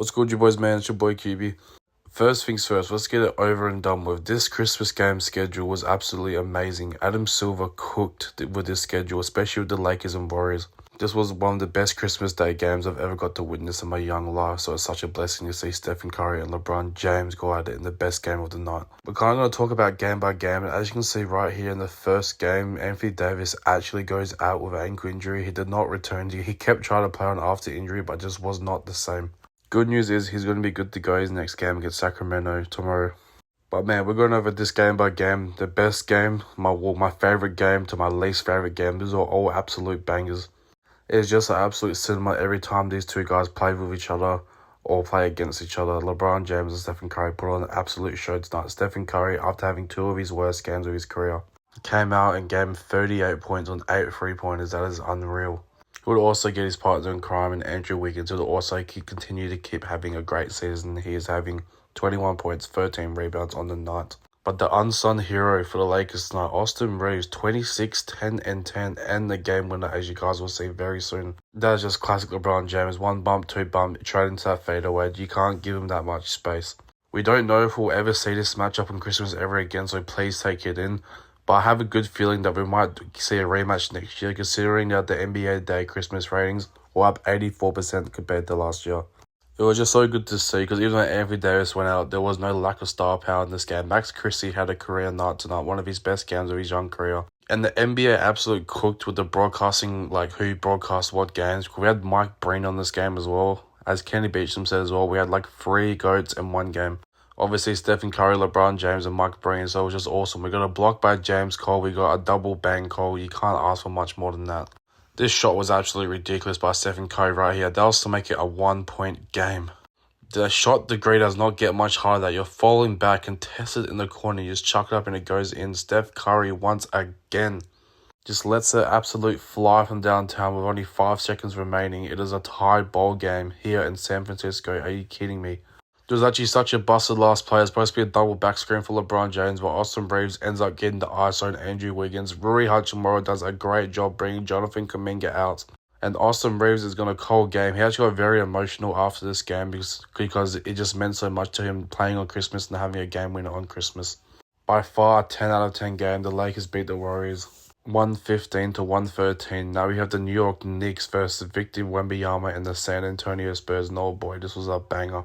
What's good, you boys, man? It's your boy QB. First things first, let's get it over and done with. This Christmas game schedule was absolutely amazing. Adam Silver cooked with this schedule, especially with the Lakers and Warriors. This was one of the best Christmas Day games I've ever got to witness in my young life, so it's such a blessing to see Stephen Curry and LeBron James go at it in the best game of the night. We're kind of going to talk about game by game, and as you can see right here in the first game, Anthony Davis actually goes out with an ankle injury. He did not return. He kept trying to play on after injury, but just was not the same. Good news is he's going to be good to go his next game against Sacramento tomorrow. But man, we're going over this game by game. The best game, my favorite game to my least favorite game. These are all absolute bangers. It's just an absolute cinema every time these two guys play with each other or play against each other. LeBron James and Stephen Curry put on an absolute show tonight. Stephen Curry, after having two of his worst games of his career, came out and gave him 38 points on 8 3-pointers. That is unreal. He would also get his partner in crime and Andrew Wiggins, who would also continue to keep having a great season. He is having 21 points, 13 rebounds on the night. But the unsung hero for the Lakers tonight, Austin Reeves, 26, 10, and 10, and the game winner, as you guys will see very soon. That is just classic LeBron James. One bump, two bump, straight into that fadeaway. You can't give him that much space. We don't know if we'll ever see this matchup on Christmas ever again, so please take it in. But I have a good feeling that we might see a rematch next year, considering that the NBA Day Christmas ratings were up 84% compared to last year. It was just so good to see, because even though Anthony Davis went out, there was no lack of star power in this game. Max Christie had a career night tonight, one of his best games of his young career. And the NBA absolutely cooked with the broadcasting, like who broadcast what games. We had Mike Breen on this game as well. As Kenny Beecham said as well, we had like 3 GOATs in one game. Obviously, Stephen Curry, LeBron James, and Mike Breen, so it was just awesome. We got a block by James Cole. We got a double bang call. You can't ask for much more than that. This shot was absolutely ridiculous by Stephen Curry right here. That was to make it a 1-point game. The shot degree does not get much higher than that. You're falling back and tested in the corner. You just chuck it up and it goes in. Steph Curry once again just lets it absolute fly from downtown with only 5 seconds remaining. It is a tied ball game here in San Francisco. Are you kidding me? It was actually such a busted last play. It's supposed to be a double back screen for LeBron James, but Austin Reeves ends up getting the ISO and Andrew Wiggins. Rui Hachimura does a great job bringing Jonathan Kuminga out. And Austin Reeves is going to call game. He actually got very emotional after this game because it just meant so much to him playing on Christmas and having a game winner on Christmas. By far, 10 out of 10 game, the Lakers beat the Warriors 115 to 113. Now we have the New York Knicks versus Victor Wembanyama and the San Antonio Spurs. And oh boy, this was a banger.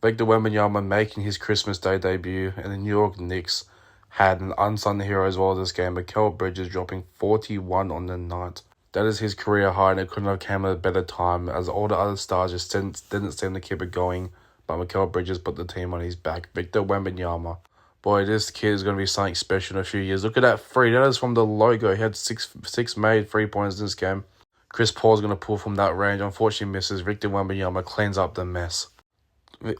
Victor Wembanyama making his Christmas Day debut, and the New York Knicks had an unsung hero as well as this game. Mikal Bridges dropping 41 on the night. That is his career high, and it couldn't have come at a better time, as all the other stars just didn't seem to keep it going. But Mikal Bridges put the team on his back. Victor Wembanyama. Boy, this kid is going to be something special in a few years. Look at that free. That is from the logo. He had six made 3-pointers in this game. Chris Paul's going to pull from that range. Unfortunately misses. Victor Wembanyama cleans up the mess.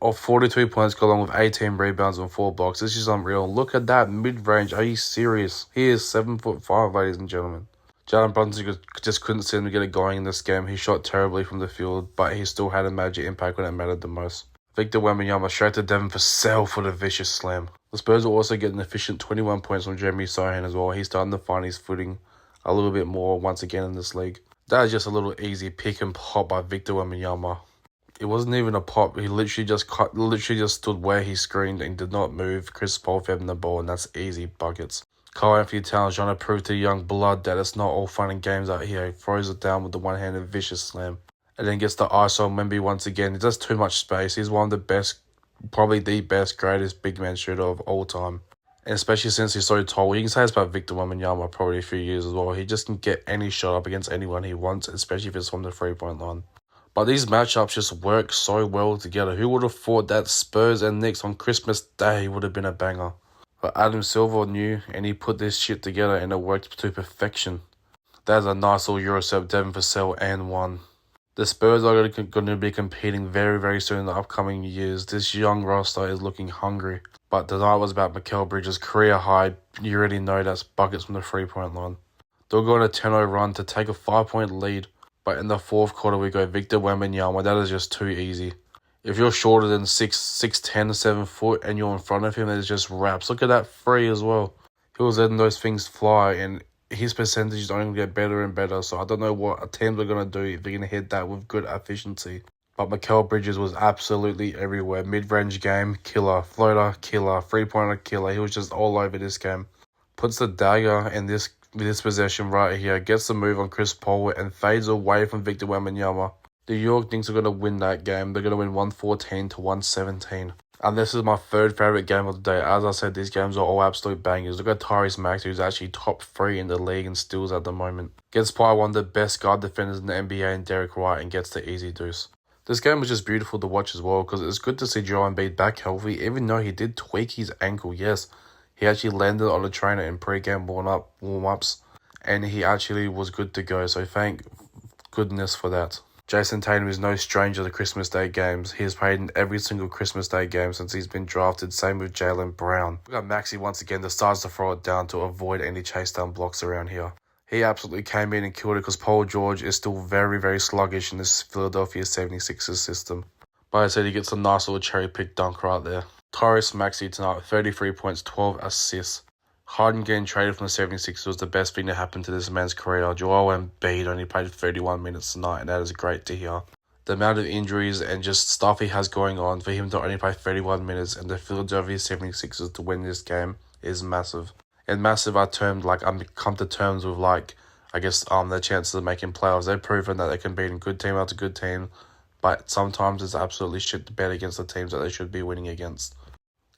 Of 42 points, got along with 18 rebounds and 4 blocks. This is unreal. Look at that mid-range. Are you serious? He is 7'5", ladies and gentlemen. Jalen Brunson just couldn't seem to get it going in this game. He shot terribly from the field, but he still had a major impact when it mattered the most. Victor Wembanyama straight to Devin Vassell for the vicious slam. The Spurs will also get an efficient 21 points from Jeremy Sohan as well. He's starting to find his footing a little bit more once again in this league. That is just a little easy pick and pop by Victor Wembanyama. It wasn't even a pop. He literally just stood where he screened and did not move. Chris Paul fed him the ball, and that's easy buckets. Carl Anthony Towns trying to prove to young blood that it's not all fun and games out here. He throws it down with the one-handed vicious slam, and then gets the ISO on Wemby once again. He does too much space. He's one of the best, probably the best, greatest big man shooter of all time. And especially since he's so tall. You can say it's about Victor Wembanyama probably a few years as well. He just can get any shot up against anyone he wants, especially if it's from the 3-point line. But these matchups just work so well together. Who would have thought that Spurs and Knicks on Christmas Day would have been a banger? But Adam Silver knew, and he put this shit together, and it worked to perfection. That's a nice little Eurostep, Devin Vassell, and 1. The Spurs are going to be competing very, very soon in the upcoming years. This young roster is looking hungry. But tonight was about Mikal Bridges' career high. You already know that's buckets from the 3-point line. They'll go on a 10-0 run to take a 5-point lead. But in the fourth quarter, we go Victor Wembanyama. That is just too easy. If you're shorter than 6'10", 7 foot, and you're in front of him, it's just wraps. Look at that free as well. He was letting those things fly, and his percentage is only going to get better and better. So I don't know what teams are going to do if they're going to hit that with good efficiency. But Mikal Bridges was absolutely everywhere. Mid-range game, killer. Floater, killer. Three-pointer, killer. He was just all over this game. Puts the dagger in this possession right here. Gets the move on Chris Paul and fades away from Victor Wembanyama. The York Knicks are going to win that game. They're going to win 114 to 117. And this is my third favourite game of the day. As I said, these games are all absolute bangers. Look at Tyrese Maxey, who's actually top 3 in the league in steals at the moment. Gets by one of the best guard defenders in the NBA in Derek White and gets the easy deuce. This game was just beautiful to watch as well because it's good to see Joel Embiid back healthy, even though he did tweak his ankle. Yes, he actually landed on a trainer in pre-game warm-ups, and he actually was good to go, so thank goodness for that. Jason Tatum is no stranger to Christmas Day games. He has played in every single Christmas Day game since he's been drafted. Same with Jaylen Brown. We got Maxey once again decides to throw it down to avoid any chase down blocks around here. He absolutely came in and killed it because Paul George is still very, very sluggish in this Philadelphia 76ers system. But I said he gets a nice little cherry pick dunk right there. Tyrese Maxey tonight, 33 points, 12 assists. Harden getting traded from the 76ers was the best thing to happen to this man's career. Joel Embiid only played 31 minutes tonight, and that is great to hear. The amount of injuries and just stuff he has going on, for him to only play 31 minutes and the Philadelphia 76ers to win this game is massive. And massive are termed like I'm come to terms with their chances of making playoffs. They've proven that they can beat a good team after good team, but sometimes it's absolutely shit to bet against the teams that they should be winning against.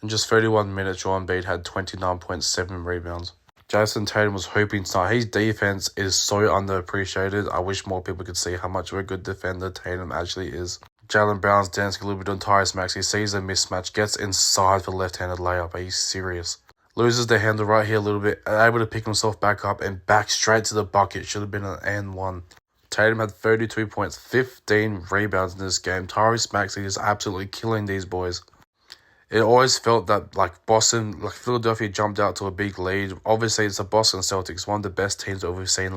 In just 31 minutes, Joel Embiid had 29.7 rebounds. Jason Tatum was hooping tonight. His defense is so underappreciated. I wish more people could see how much of a good defender Tatum actually is. Jaylen Brown's dancing a little bit on Tyrese Maxey. Sees a mismatch, gets inside for left-handed layup. Are you serious? Loses the handle right here a little bit, able to pick himself back up and back straight to the bucket. Should have been an and one. Tatum had 32 points, 15 rebounds in this game. Tyrese Maxey is absolutely killing these boys. It always felt that Philadelphia jumped out to a big lead. Obviously, it's the Boston Celtics, one of the best teams that we've seen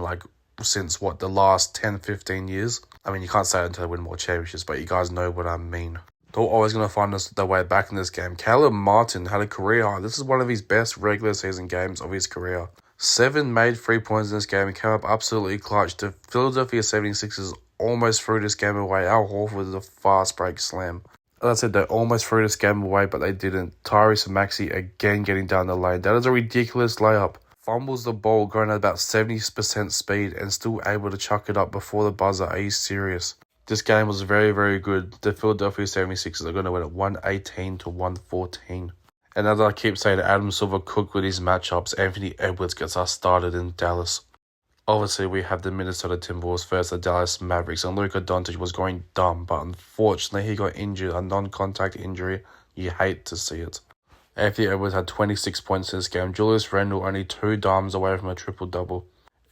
since the last 10, 15 years. I mean, you can't say it until they win more championships, but you guys know what I mean. They're always going to find their way back in this game. Caleb Martin had a career high. This is one of his best regular season games of his career. 7 made 3 points in this game and came up absolutely clutch. The Philadelphia 76ers almost threw this game away. Al Horford with a fast break slam. As I said, they almost threw this game away, but they didn't. Tyrese Maxey again getting down the lane. That is a ridiculous layup. Fumbles the ball going at about 70% speed and still able to chuck it up before the buzzer. Are you serious? This game was very, very good. The Philadelphia 76ers are going to win at 118 to 114. And as I keep saying, Adam Silver cooked with his matchups. Anthony Edwards gets us started in Dallas. Obviously, we have the Minnesota Timberwolves versus the Dallas Mavericks, and Luka Doncic was going dumb, but unfortunately, he got injured, a non-contact injury. You hate to see it. Anthony Edwards had 26 points in this game. Julius Randle only 2 dimes away from a triple-double.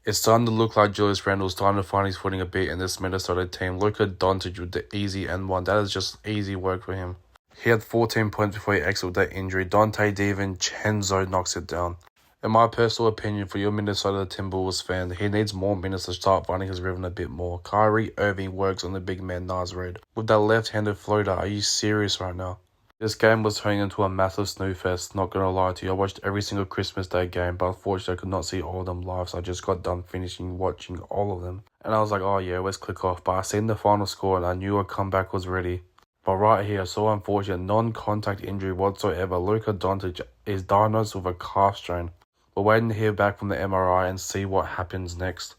It's starting to look like Julius Randle's starting to find his footing a bit in this Minnesota team. Luka Doncic with the easy N1. That is just easy work for him. He had 14 points before he exited that injury. Dante DiVincenzo knocks it down. In my personal opinion, for your Minnesota Timberwolves fan, he needs more minutes to start finding his rhythm a bit more. Kyrie Irving works on the big man Nas Red. With that left-handed floater, are you serious right now? This game was turning into a massive snooze fest, not gonna lie to you. I watched every single Christmas Day game, but unfortunately I could not see all of them live, so I just got done watching all of them. And I was like, oh yeah, let's click off. But I seen the final score and I knew a comeback was ready. But right here, so unfortunate, non-contact injury whatsoever. Luka Doncic is diagnosed with a calf strain. We're waiting to hear back from the MRI and see what happens next.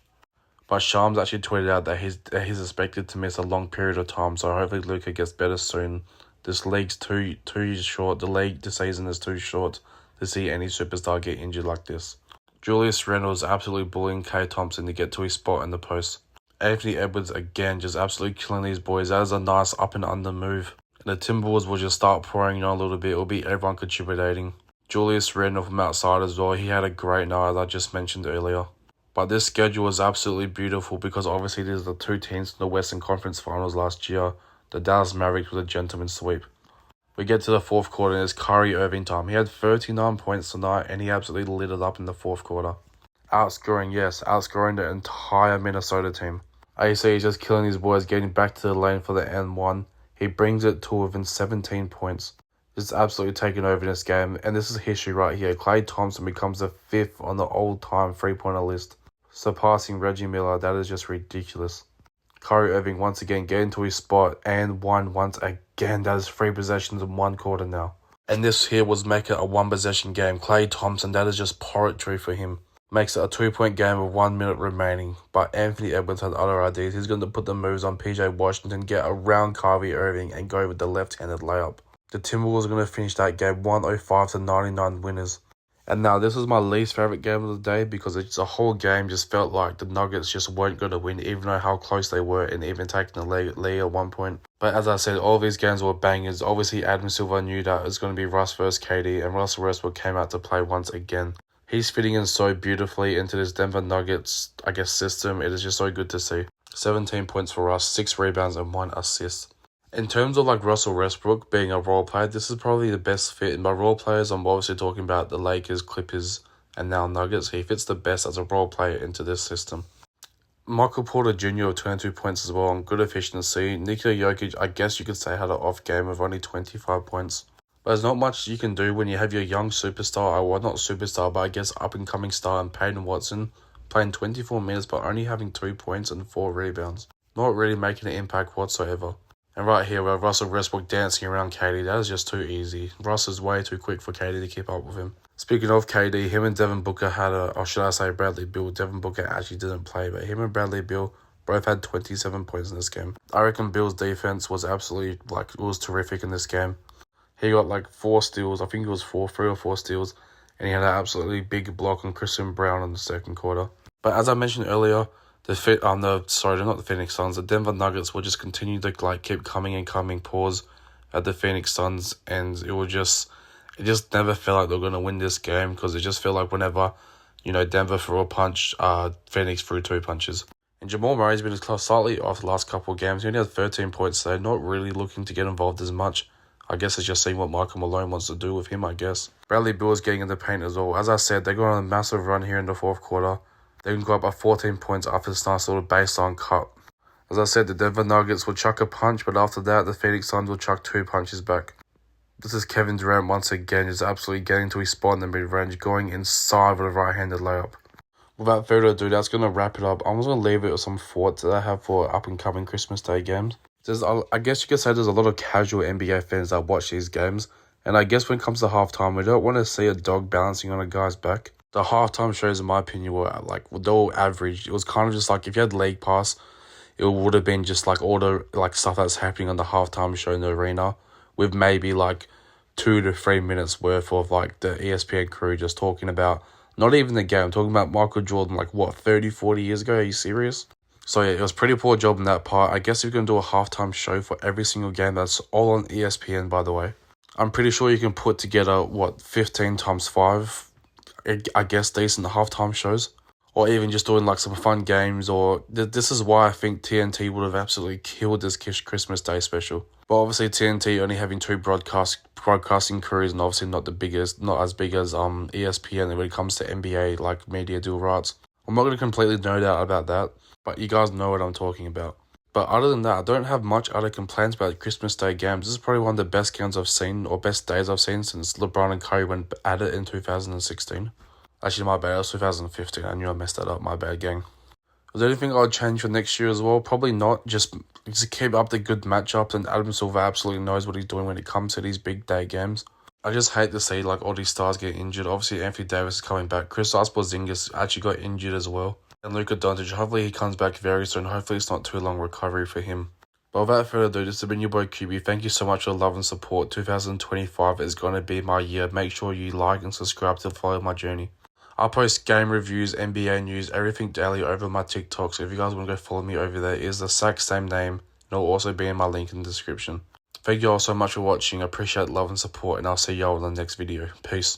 But Shams actually tweeted out that he's expected to miss a long period of time, so hopefully Luka gets better soon. This league's too short. The season is too short to see any superstar get injured like this. Julius Randle is absolutely bullying Klay Thompson to get to his spot in the post. Anthony Edwards again just absolutely killing these boys. That is a nice up and under move. And the Timberwolves will just start pouring on a little bit. It will be everyone contributing. Julius Randle from outside as well. He had a great night, as I just mentioned earlier. But this schedule is absolutely beautiful because obviously there's the 2 teams in the Western Conference Finals last year. The Dallas Mavericks with a gentleman's sweep. We get to the fourth quarter and it's Kyrie Irving time. He had 39 points tonight and he absolutely lit it up in the fourth quarter. Outscoring the entire Minnesota team. AC is just killing these boys, getting back to the lane for the N1. He brings it to within 17 points. Just absolutely taking over this game. And this is history right here. Klay Thompson becomes the 5th on the all-time three-pointer list, surpassing Reggie Miller. That is just ridiculous. Kyrie Irving once again get into his spot and won once again. That is 3 possessions in 1 quarter now. And this here was making a 1 possession game. Klay Thompson, that is just poetry for him. Makes it a 2-point game with 1 minute remaining. But Anthony Edwards had other ideas. He's going to put the moves on PJ Washington, get around Kyrie Irving, and go with the left-handed layup. The Timberwolves are going to finish that game 105-99 winners. And now this is my least favorite game of the day because it's a whole game just felt like the Nuggets just weren't going to win, even though how close they were and even taking the lead at one point. But as I said, all these games were bangers. Obviously, Adam Silver knew that it was going to be Russ versus KD, and Russell Westbrook came out to play once again. He's fitting in so beautifully into this Denver Nuggets, system. It is just so good to see. 17 points for Russ, 6 rebounds, and 1 assist. In terms of Russell Westbrook being a role player, this is probably the best fit. And by role players, I'm obviously talking about the Lakers, Clippers, and now Nuggets. He fits the best as a role player into this system. Michael Porter Jr. with 22 points as well on good efficiency. Nikola Jokic, I guess you could say, had an off game of only 25 points. But there's not much you can do when you have your young superstar, well, not superstar, but I guess up-and-coming star and Peyton Watson playing 24 minutes but only having 2 points and 4 rebounds. Not really making an impact whatsoever. And right here, we have Russell Westbrook dancing around KD. That is just too easy. Russ is way too quick for KD to keep up with him. Speaking of KD, him and Devin Booker had or should I say Bradley Beal. Devin Booker actually didn't play, but him and Bradley Beal both had 27 points in this game. I reckon Beal's defense was absolutely, it was terrific in this game. He got 4 steals. I think it was 3 or 4 steals. And he had an absolutely big block on Christian Brown in the second quarter. But as I mentioned earlier, the Phoenix Suns, the Denver Nuggets will just continue to keep coming and coming, pause at the Phoenix Suns, and it just never felt like they were going to win this game because it just felt like whenever, Denver threw a punch, Phoenix threw 2 punches. And Jamal Murray's been slightly off the last couple of games. He only had 13 points today, not really looking to get involved as much. I guess it's just seeing what Michael Malone wants to do with him, I guess. Bradley Beal is getting in the paint as well. As I said, they got on a massive run here in the fourth quarter. They can go up by 14 points after this nice little baseline cut. As I said, the Denver Nuggets will chuck a punch, but after that, the Phoenix Suns will chuck 2 punches back. This is Kevin Durant once again, just absolutely getting to his spot in the mid-range, going inside with a right-handed layup. Without further ado, that's going to wrap it up. I'm just going to leave it with some thoughts that I have for up-and-coming Christmas Day games. I guess you could say there's a lot of casual NBA fans that watch these games, and I guess when it comes to halftime, we don't want to see a dog balancing on a guy's back. The halftime shows, in my opinion, were they're all average. It was kind of just if you had League Pass, it would have been just all the stuff that's happening on the halftime show in the arena, with maybe 2 to 3 minutes worth of the ESPN crew just talking about not even the game. I'm talking about Michael Jordan 30, 40 years ago. Are you serious? So yeah, it was pretty poor job in that part. I guess if you're going to do a halftime show for every single game, that's all on ESPN, by the way. I'm pretty sure you can put together 15 times 5. I guess decent halftime shows, or even just doing some fun games, or this is why I think TNT would have absolutely killed this Christmas Day special. But obviously TNT only having 2 broadcasting crews, and obviously not as big as ESPN when it comes to NBA media deal rights. I'm not going to completely no doubt about that, but you guys know what I'm talking about. But other than that, I don't have much other complaints about Christmas Day games. This is probably one of the best games I've seen, or best days I've seen since LeBron and Curry went at it in 2016. Actually, my bad, it was 2015. I knew I messed that up, my bad, gang. Was there anything I'd change for next year as well? Probably not. Just keep up the good matchups, and Adam Silver absolutely knows what he's doing when it comes to these big day games. I just hate to see all these stars get injured. Obviously, Anthony Davis is coming back. Kristaps Porzingis actually got injured as well. And Luka Doncic, hopefully he comes back very soon. Hopefully it's not too long recovery for him. But without further ado, this has been your boy QB. Thank you so much for the love and support. 2025 is going to be my year. Make sure you like and subscribe to follow my journey. I post game reviews, NBA news, everything daily over my TikTok. So if you guys want to go follow me over there, it is the exact same name. And it'll also be in my link in the description. Thank you all so much for watching. I appreciate love and support, and I'll see y'all in the next video. Peace.